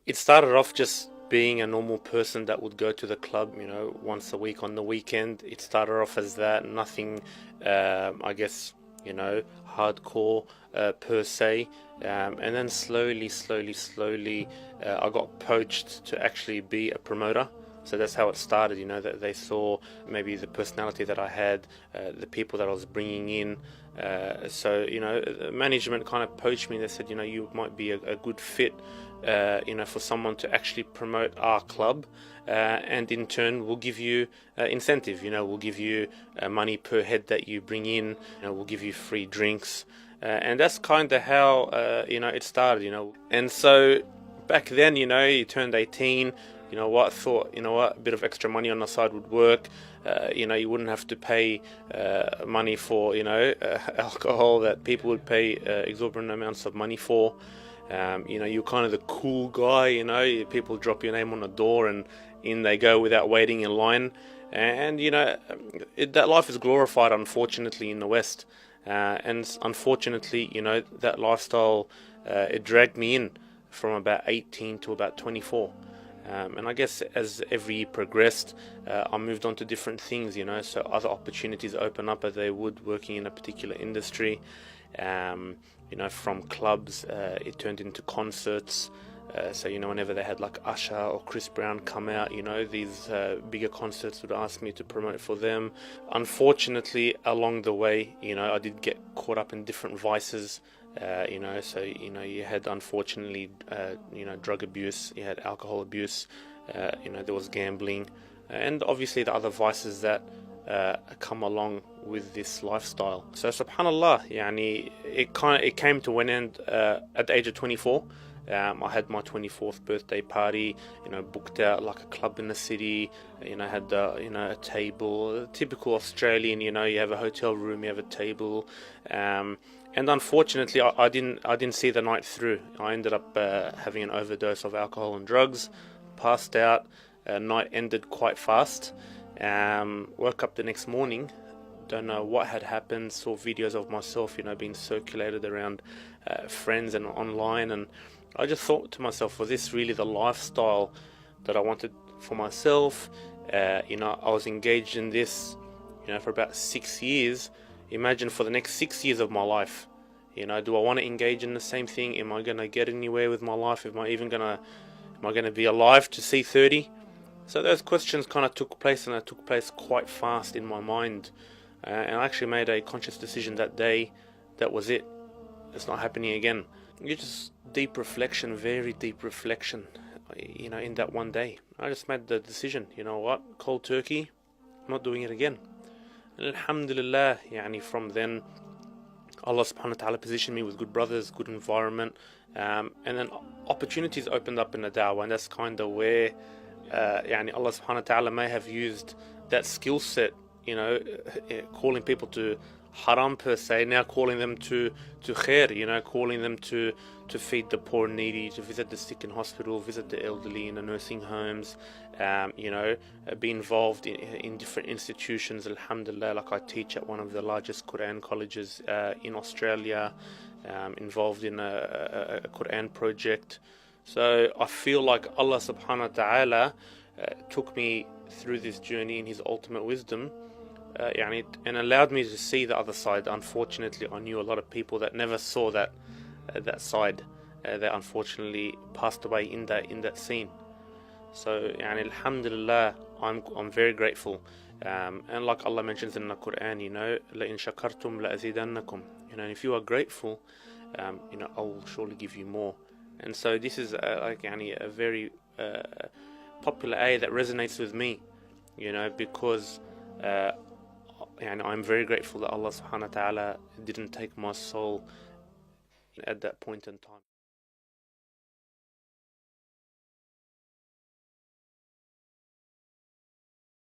It started off just being a normal person that would go to the club, once a week on the weekend. It started off as that, nothing, I guess, hardcore per se. And then slowly, I got poached to actually be a promoter. So that's how it started, that they saw maybe the personality that I had, the people that I was bringing in. The management kind of poached me. They said, you might be a good fit, for someone to actually promote our club, and in turn we'll give you incentive. We'll give you money per head that you bring in. We'll give you free drinks, and that's kind of how it started. And so back then, you turned 18. Thought, a bit of extra money on the side would work. You wouldn't have to pay money for, alcohol that people would pay exorbitant amounts of money for. You're kind of the cool guy, people drop your name on the door and in they go without waiting in line. And, that life is glorified, unfortunately, in the West. And unfortunately, that lifestyle, it dragged me in from about 18 to about 24. And I guess as every year progressed, I moved on to different things, so other opportunities open up as they would working in a particular industry. From clubs, it turned into concerts. So whenever they had like Usher or Chris Brown come out, these bigger concerts would ask me to promote for them. Unfortunately, along the way, I did get caught up in different vices. You had, unfortunately, drug abuse, you had alcohol abuse, there was gambling, and obviously the other vices that come along with this lifestyle. So subhanallah, it came to an end at the age of 24. I had my 24th birthday party, booked out like a club in the city, had a table, typical Australian, you have a hotel room, you have a table, and unfortunately I didn't see the night through. I ended up having an overdose of alcohol and drugs, passed out. Night ended quite fast. Woke up the next morning, don't know what had happened, saw videos of myself, being circulated around friends and online, and I just thought to myself, was this really the lifestyle that I wanted for myself? I was engaged in this, for about 6 years. Imagine for the next 6 years of my life, do I want to engage in the same thing? Am I going to get anywhere with my life? Am I going to be alive to see 30? So those questions kind of took place, and they took place quite fast in my mind. And I actually made a conscious decision that day. That was it. It's not happening again. You just deep reflection, very deep reflection, in that one day. I just made the decision, cold turkey, I'm not doing it again. And alhamdulillah, from then, Allah subhanahu wa ta'ala positioned me with good brothers, good environment, and then opportunities opened up in the da'wah, and that's kind of where Allah subhanahu wa ta'ala may have used that skill set, calling people to haram per se, now calling them to khair, calling them to feed the poor and needy, to visit the sick in hospital, visit the elderly in the nursing homes, be involved in different institutions. Alhamdulillah, like I teach at one of the largest Quran colleges in Australia, involved in a Quran project. So I feel like Allah subhanahu wa ta'ala took me through this journey in His ultimate wisdom, and allowed me to see the other side. Unfortunately, I knew a lot of people that never saw that side. That unfortunately passed away in that scene. So, alhamdulillah, I'm very grateful. And like Allah mentions in the Quran, لَإِن شَكَرْتُمْ لَأَزِيدَنَّكُمْ. If you are grateful, I will surely give you more. And so this is a very popular ayah that resonates with me, because I'm very grateful that Allah subhanahu wa ta'ala didn't take my soul at that point in time.